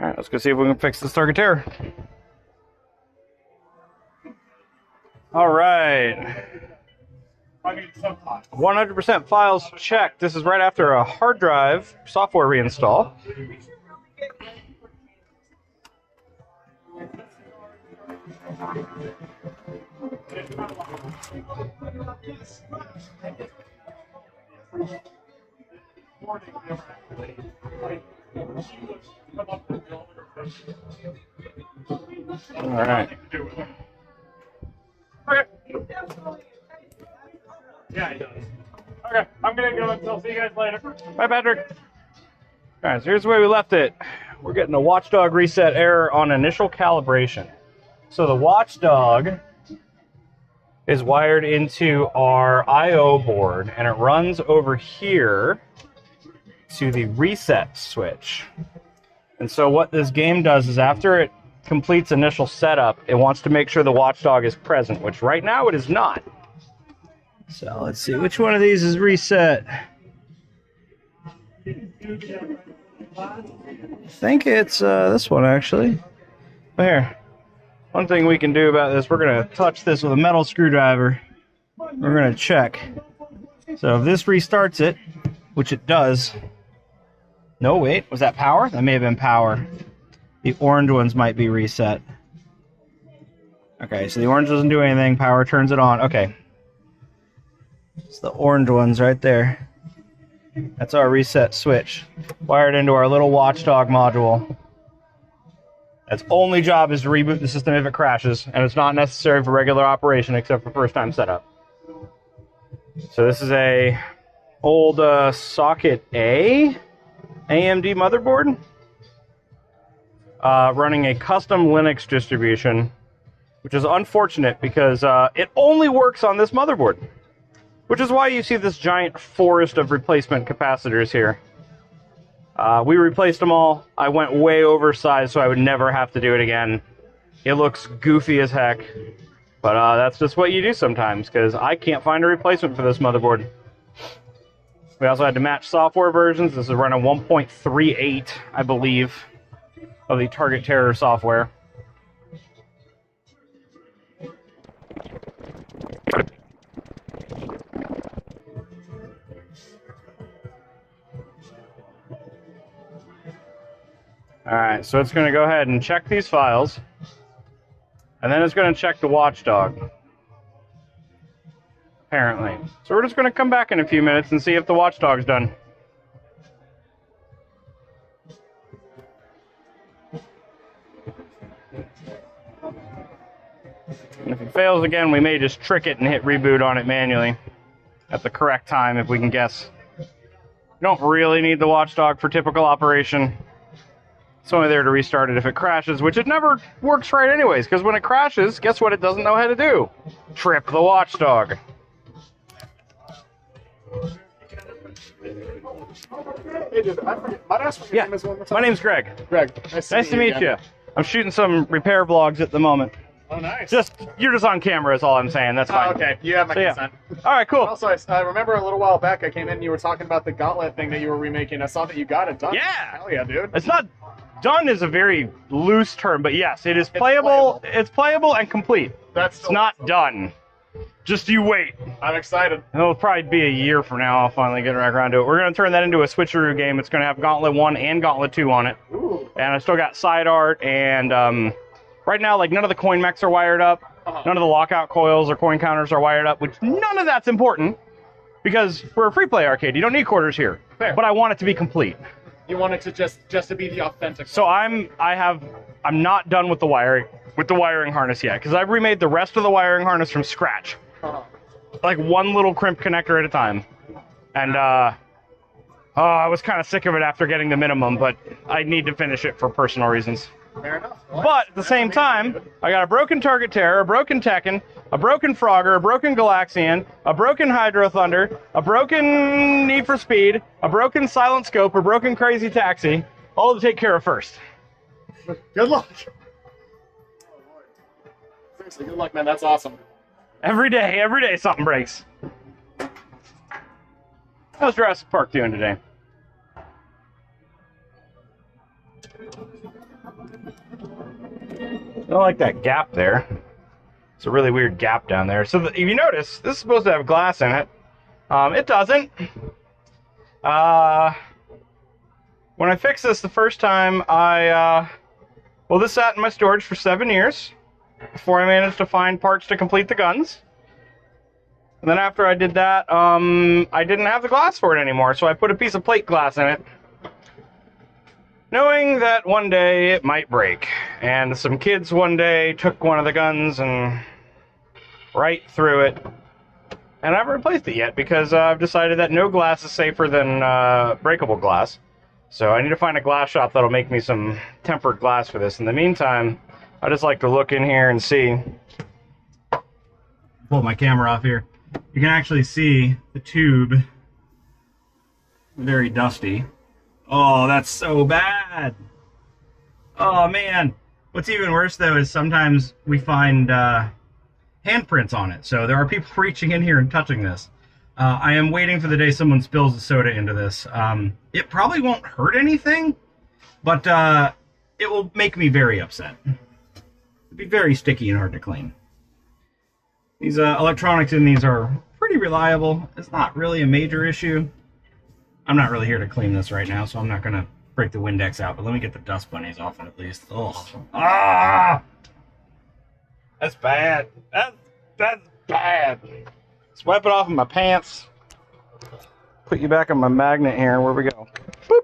All right, let's go see if we can fix this target error. All right. 100% files checked. This is right after a hard drive software reinstall. All right. Okay. Yeah, he does. Okay, I'm gonna go until see you guys later. Bye, Patrick. All right, so here's the way we left it. We're getting a watchdog reset error on initial calibration. So the watchdog is wired into our I/O board, and it runs over here to the reset switch. And so what this game does is after it completes initial setup, it wants to make sure the watchdog is present, which right now it is not. So let's see, which one of these is reset? I think it's this one, actually. Here. One thing we can do about this, we're going to touch this with a metal screwdriver. We're going to check. So if this restarts it, which it does. No, wait, was that power? That may have been power. The orange ones might be reset. Okay, so the orange doesn't do anything. Power turns it on. Okay. It's the orange ones right there. That's our reset switch. Wired into our little watchdog module. Its only job is to reboot the system if it crashes, and it's not necessary for regular operation except for first-time setup. So this is a old socket A AMD motherboard running a custom Linux distribution, which is unfortunate because it only works on this motherboard, which is why you see this giant forest of replacement capacitors here. We replaced them all. I went way oversized so I would never have to do it again. It looks goofy as heck, but that's just what you do sometimes because I can't find a replacement for this motherboard. We also had to match software versions. This is running 1.38, I believe, of the Target Terror software. Alright, so it's going to go ahead and check these files, and then it's going to check the watchdog. Apparently. So we're just going to come back in a few minutes and see if the watchdog's done. And if it fails again, we may just trick it and hit reboot on it manually at the correct time if we can guess. You don't really need the watchdog for typical operation. It's only there to restart it if it crashes, which it never works right anyways, because when it crashes, guess what it doesn't know how to do? Trip the watchdog. Hey, dude, might I ask what your name is one more time? My name's Greg. Greg. Nice to meet you. I'm shooting some repair vlogs at the moment. Oh, nice. You're just on camera is all I'm saying. That's fine. Oh, okay. You have my consent. All right, cool. Also, I remember a little while back I came in and you were talking about the Gauntlet thing that you were remaking. I saw that you got it done. Yeah. Hell yeah, dude. It's not done is a very loose term, but yes, it is playable. It's playable and complete. It's not done. Just you wait. I'm excited. It'll probably be a year from now. I'll finally get back around to it. We're going to turn that into a switcheroo game. It's going to have Gauntlet 1 and Gauntlet 2 on it. Ooh. And I still got side art, and right now, like, none of the coin mechs are wired up. None of the lockout coils or coin counters are wired up, which none of that's important because we're a free play arcade. You don't need quarters here. Fair. But I want it to be complete. You want it to just to be the authentic. So I'm not done with the wiring harness yet because I've remade the rest of the wiring harness from scratch. Like one little crimp connector at a time. And I was kind of sick of it after getting the minimum, but I need to finish it for personal reasons. Fair enough. But at the same time, I got a broken Target Terror, a broken Tekken, a broken Frogger, a broken Galaxian, a broken Hydro Thunder, a broken Need for Speed, a broken Silent Scope, a broken Crazy Taxi, all to take care of first. Good luck. Seriously, good luck, man. That's awesome. Every day something breaks. How's Jurassic Park doing today? I don't like that gap there. It's a really weird gap down there. So if you notice, this is supposed to have glass in it. It doesn't. When I fixed this the first time, well, this sat in my storage for 7 years before I managed to find parts to complete the guns. And then after I did that, I didn't have the glass for it anymore, so I put a piece of plate glass in it, knowing that one day it might break. And some kids one day took one of the guns and right through it. And I haven't replaced it yet because I've decided that no glass is safer than breakable glass. So I need to find a glass shop that'll make me some tempered glass for this. In the meantime, I just like to look in here and see. Pull my camera off here. You can actually see the tube. Very dusty. Oh, that's so bad. Oh, man. What's even worse, though, is sometimes we find handprints on it. So there are people reaching in here and touching this. I am waiting for the day someone spills a soda into this. It probably won't hurt anything, but it will make me very upset. It'll be very sticky and hard to clean. These electronics in these are pretty reliable. It's not really a major issue. I'm not really here to clean this right now, so I'm not going to break the Windex out, but let me get the dust bunnies off it at least. Oh. Ah! That's bad. That's bad. Let's wipe it off of my pants. Put you back on my magnet here. Where we go? Boop.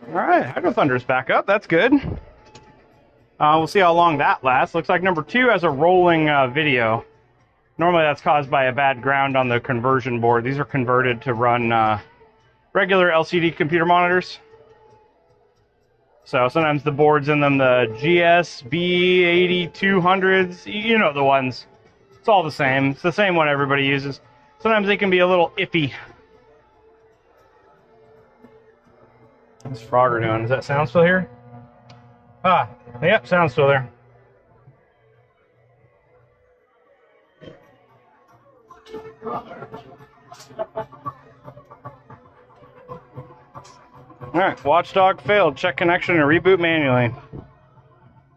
All right, Hydro Thunder's back up. That's good. We'll see how long that lasts. Looks like number 2 has a rolling video. Normally that's caused by a bad ground on the conversion board. These are converted to run regular LCD computer monitors. So sometimes the boards in them, the GSB8200s, you know the ones. It's all the same. It's the same one everybody uses. Sometimes they can be a little iffy. What's Frogger doing? Is that sound still here? Ah, yep, sound's still there. Alright, watchdog failed. Check connection and reboot manually.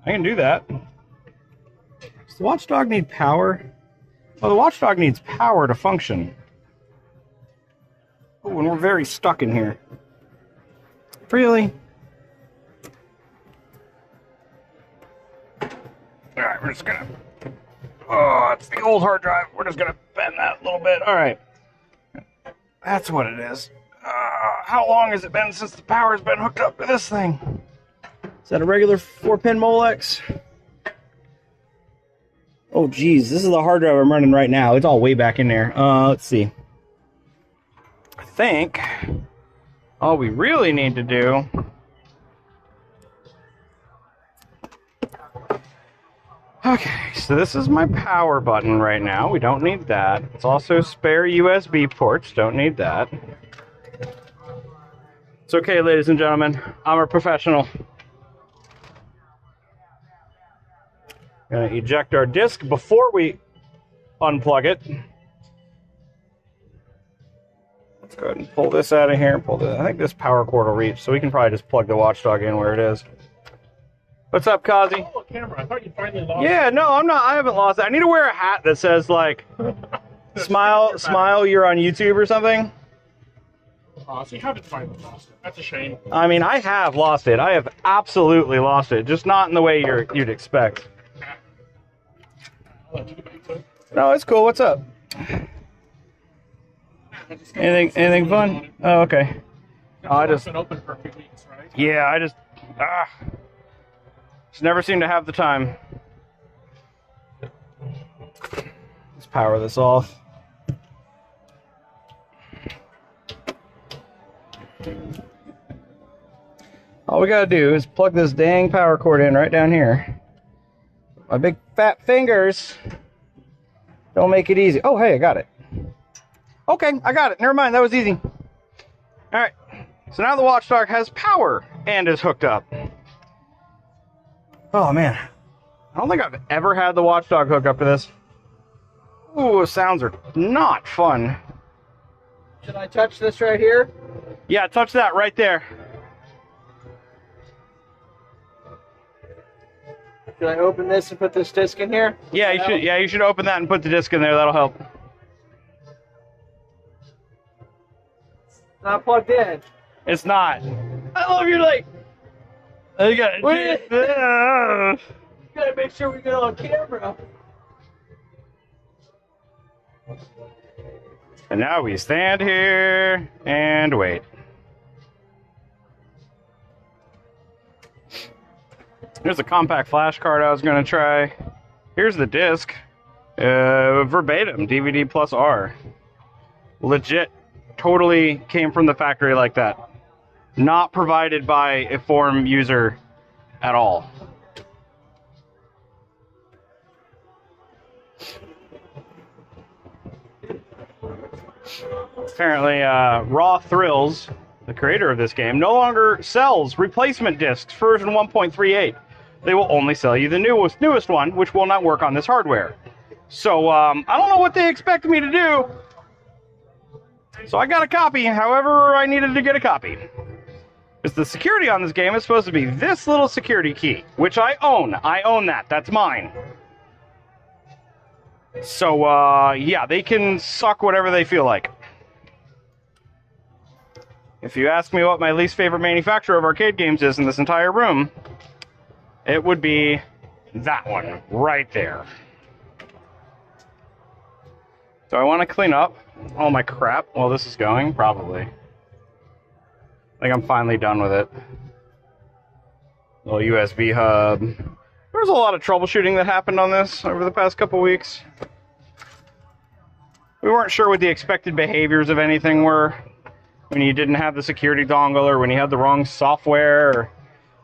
I can do that. Does the watchdog need power? Well, the watchdog needs power to function. Oh, and we're very stuck in here. Really? Alright, we're just gonna... Oh, it's the old hard drive. We're just gonna bend that a little bit. Alright. That's what it is. How long has it been since the power's been hooked up to this thing? Is that a regular 4-pin Molex? Oh, geez. This is the hard drive I'm running right now. It's all way back in there. Let's see. I think all we really need to do... Okay, so this is my power button right now. We don't need that. It's also spare USB ports. Don't need that. It's okay, ladies and gentlemen. I'm a professional. Gonna eject our disk before we unplug it. Let's go ahead and pull this out of here. I think this power cord will reach, so we can probably just plug the watchdog in where it is. What's up, Kazi? Oh, camera. I thought you finally lost it. Yeah, no, I'm not. I haven't lost it. I need to wear a hat that says, like, smile, you're on YouTube or something. So you haven't finally lost it. That's a shame. I mean, I have lost it. I have absolutely lost it. Just not in the way you'd expect. I'll let you get back to it. No, it's cool. What's up? Anything fun? Oh, okay. It's been open for a few weeks, right? Yeah, I just never seem to have the time. Let's power this off. All we gotta do is plug this dang power cord in right down here. My big fat fingers don't make it easy. Oh, hey, I got it. Okay, I got it. Never mind, that was easy. Alright, so now the watchdog has power and is hooked up. Oh, man. I don't think I've ever had the watchdog hook up to this. Ooh, sounds are not fun. Should I touch this right here? Yeah, touch that right there. Should I open this and put this disc in here? Yeah, you should. Yeah, you should open that and put the disc in there. That'll help. Not plugged in. It's not. I love your like. You got Wait. it. Gotta make sure we get on camera. And now we stand here and wait. Here's a compact flash card I was going to try. Here's the disc. Verbatim, DVD plus R. Legit. Totally came from the factory like that. Not provided by a forum user at all. Apparently, Raw Thrills, the creator of this game, no longer sells replacement discs for version 1.38. They will only sell you the newest one, which will not work on this hardware. So, I don't know what they expect me to do. So I got a copy, however I needed to get a copy. Because the security on this game is supposed to be this little security key, which I own. I own that. That's mine. So, yeah, they can suck whatever they feel like. If you ask me what my least favorite manufacturer of arcade games is in this entire room, it would be that one right there. Do I want to clean up all my crap while this is going? Probably. I think I'm finally done with it. Little USB hub. There was a lot of troubleshooting that happened on this over the past couple weeks. We weren't sure what the expected behaviors of anything were when you didn't have the security dongle or when you had the wrong software. Or,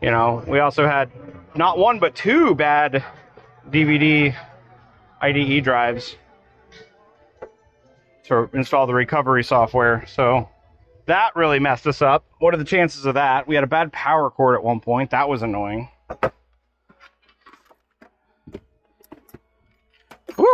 you know, we also had not one but two bad DVD IDE drives to install the recovery software. So that really messed us up. What are the chances of that? We had a bad power cord at one point. That was annoying. Woo!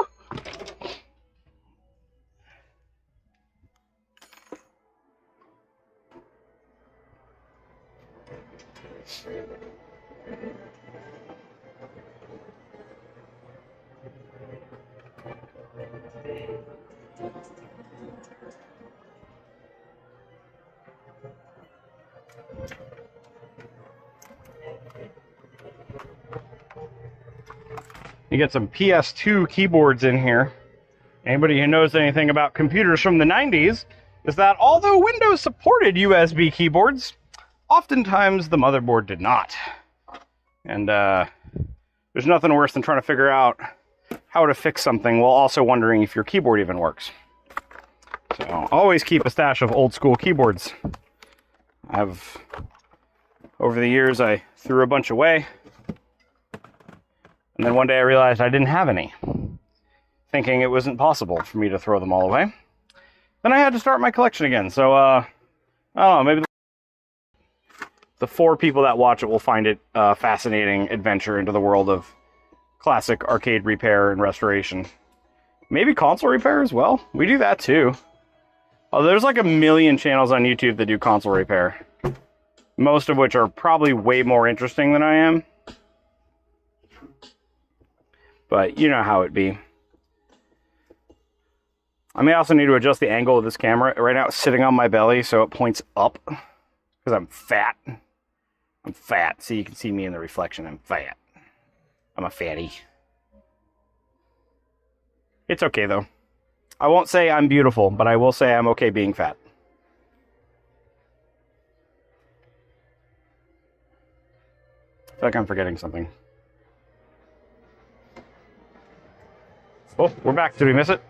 You get some PS2 keyboards in here. Anybody who knows anything about computers from the 90s is that although Windows supported USB keyboards, oftentimes the motherboard did not. And there's nothing worse than trying to figure out how to fix something while also wondering if your keyboard even works. So always keep a stash of old school keyboards. Over the years, I threw a bunch away. And then one day I realized I didn't have any, thinking it wasn't possible for me to throw them all away. Then I had to start my collection again. So, I don't know, maybe the 4 people that watch it will find it a fascinating adventure into the world of classic arcade repair and restoration. Maybe console repair as well. We do that too. Oh, there's like a million channels on YouTube that do console repair. Most of which are probably way more interesting than I am. But you know how it be. I may also need to adjust the angle of this camera. Right now it's sitting on my belly so it points up. Because I'm fat. I'm fat. So you can see me in the reflection. I'm fat. I'm a fatty. It's okay though. I won't say I'm beautiful, but I will say I'm okay being fat. I feel like I'm forgetting something. Oh, we're back. Did we miss it?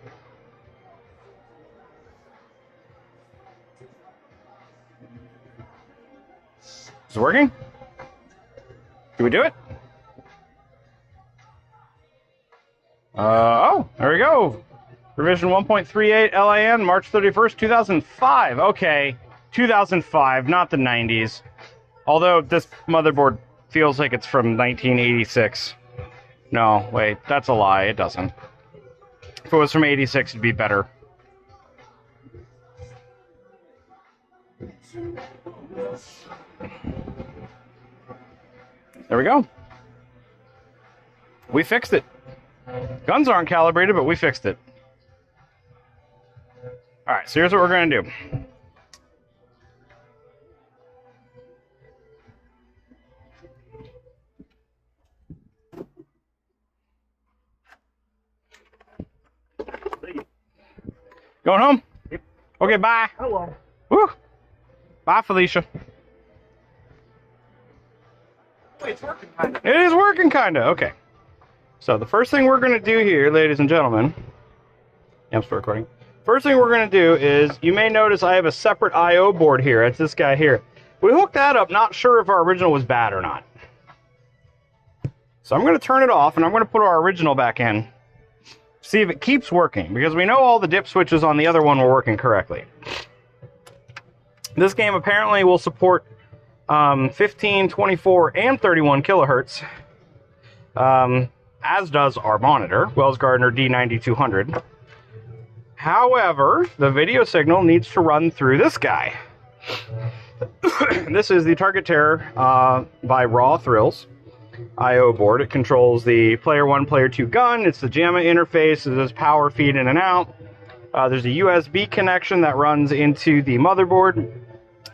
Is it working? Did we do it? Oh, there we go. Revision 1.38 LAN, March 31st, 2005. Okay, 2005, not the 90s. Although this motherboard feels like it's from 1986. No, wait, that's a lie. It doesn't. If it was from 86, it'd be better. There we go. We fixed it. Guns aren't calibrated, but we fixed it. Alright, so here's what we're going to do. Going home? Yep. Okay, bye. Hello. Woo. Bye, Felicia. Wait, it's working kind of. It is working, kind of. Okay. So the first thing we're going to do here, ladies and gentlemen... Yeah, I'm still recording. First thing we're going to do is, you may notice I have a separate I.O. board here. It's this guy here. We hooked that up, not sure if our original was bad or not. So I'm going to turn it off, and I'm going to put our original back in. See if it keeps working, because we know all the dip switches on the other one were working correctly. This game apparently will support 15, 24, and 31 kilohertz, as does our monitor, Wells Gardner D9200. However, the video signal needs to run through this guy. This is the Target Terror by Raw Thrills I.O. board. It controls the Player 1, Player 2 gun. It's the JAMA interface. It does power feed in and out. There's a USB connection that runs into the motherboard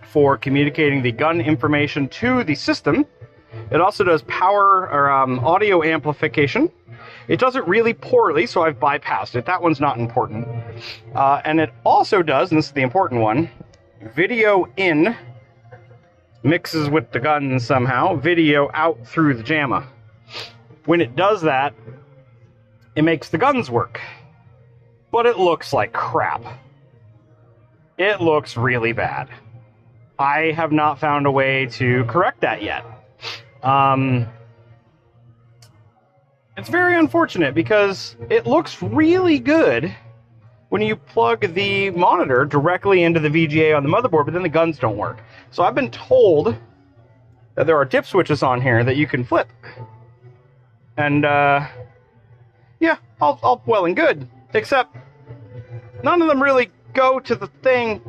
for communicating the gun information to the system. It also does power or audio amplification. It does it really poorly, so I've bypassed it. That one's not important. And it also does, and this is the important one, video in mixes with the gun somehow, video out through the JAMA. When it does that, it makes the guns work. But it looks like crap. It looks really bad. I have not found a way to correct that yet. It's very unfortunate because it looks really good when you plug the monitor directly into the VGA on the motherboard, but then the guns don't work. So I've been told that there are dip switches on here that you can flip. And, yeah, all well and good. Except, none of them really go to the thing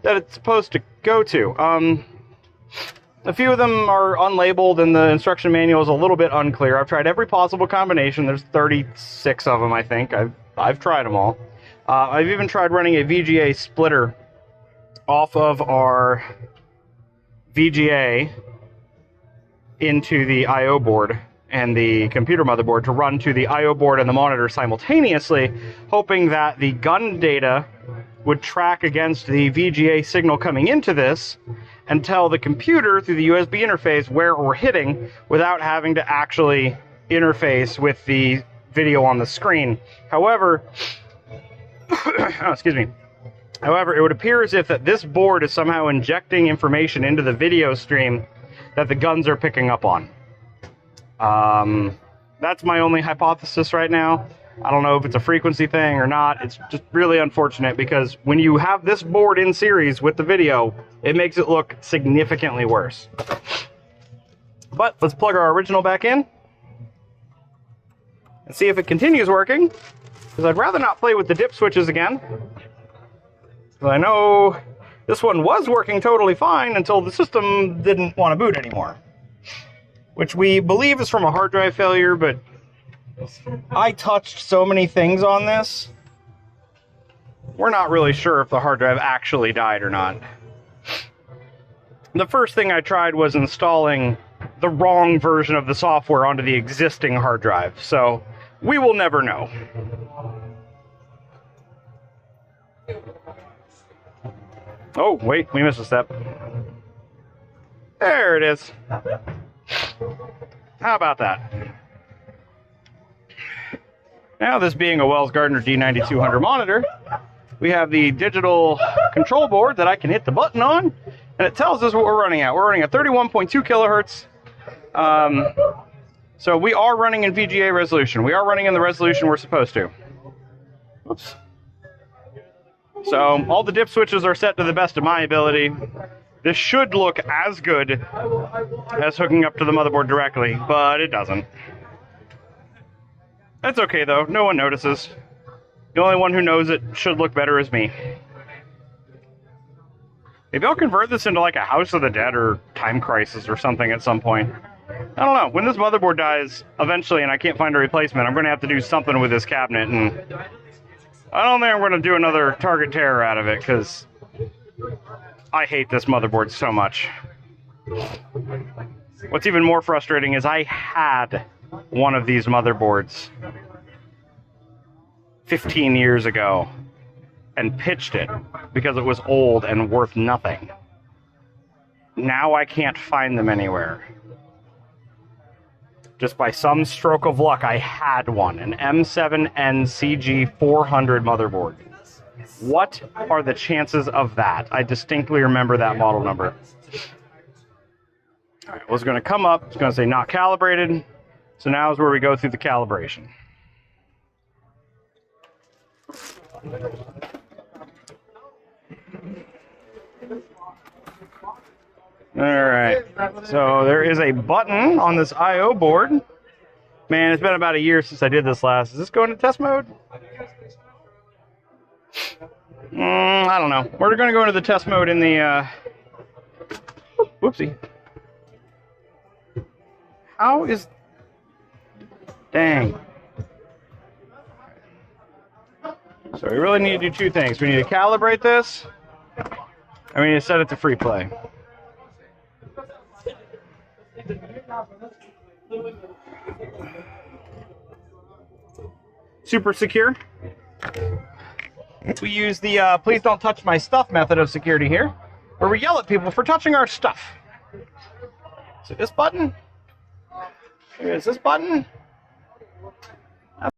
that it's supposed to go to. A few of them are unlabeled, and the instruction manual is a little bit unclear. I've tried every possible combination. There's 36 of them, I think. I've tried them all. I've even tried running a VGA splitter off of our VGA into the I.O. board and the computer motherboard to run to the I.O. board and the monitor simultaneously, hoping that the gun data would track against the VGA signal coming into this and tell the computer through the USB interface where we're hitting without having to actually interface with the video on the screen. However, oh, excuse me. However, it would appear as if that this board is somehow injecting information into the video stream that the guns are picking up on. That's my only hypothesis right now. I don't know if it's a frequency thing or not. It's just really unfortunate because when you have this board in series with the video, it makes it look significantly worse. But let's plug our original back in and see if it continues working, because I'd rather not play with the dip switches again. Because I know this one was working totally fine until the system didn't want to boot anymore. Which we believe is from a hard drive failure, but I touched so many things on this, we're not really sure if the hard drive actually died or not. The first thing I tried was installing the wrong version of the software onto the existing hard drive, so we will never know. Oh, wait, we missed a step. There it is. How about that? Now, this being a Wells Gardner D9200 monitor, we have the digital control board that I can hit the button on, and it tells us what we're running at. We're running at 31.2 kilohertz. So we are running in VGA resolution. We are running in the resolution we're supposed to. Oops. So all the dip switches are set to the best of my ability. This should look as good as hooking up to the motherboard directly, but it doesn't. That's okay, though. No one notices. The only one who knows it should look better is me. Maybe I'll convert this into like a House of the Dead or Time Crisis or something at some point. I don't know. When this motherboard dies eventually and I can't find a replacement, I'm going to have to do something with this cabinet. And I don't think I'm going to do another Target Terror out of it because I hate this motherboard so much. What's even more frustrating is I had one of these motherboards 15 years ago and pitched it because it was old and worth nothing. Now I can't find them anywhere. Just by some stroke of luck, I had one, an M7N CG400 motherboard. What are the chances of that? I distinctly remember that model number. All right, well, it's going to come up. It's going to say not calibrated. So now is where we go through the calibration. All right, so there is a button on this I/O board. Man, it's been about a year since I did this last. Is this going to test mode? I don't know. We're going to go into the test mode in the... Whoopsie. How is... Dang. So we really need to do two things. We need to calibrate this, and we need to set it to free play. Super secure. We use the please don't touch my stuff method of security here, where we yell at people for touching our stuff. So this button, here's this button,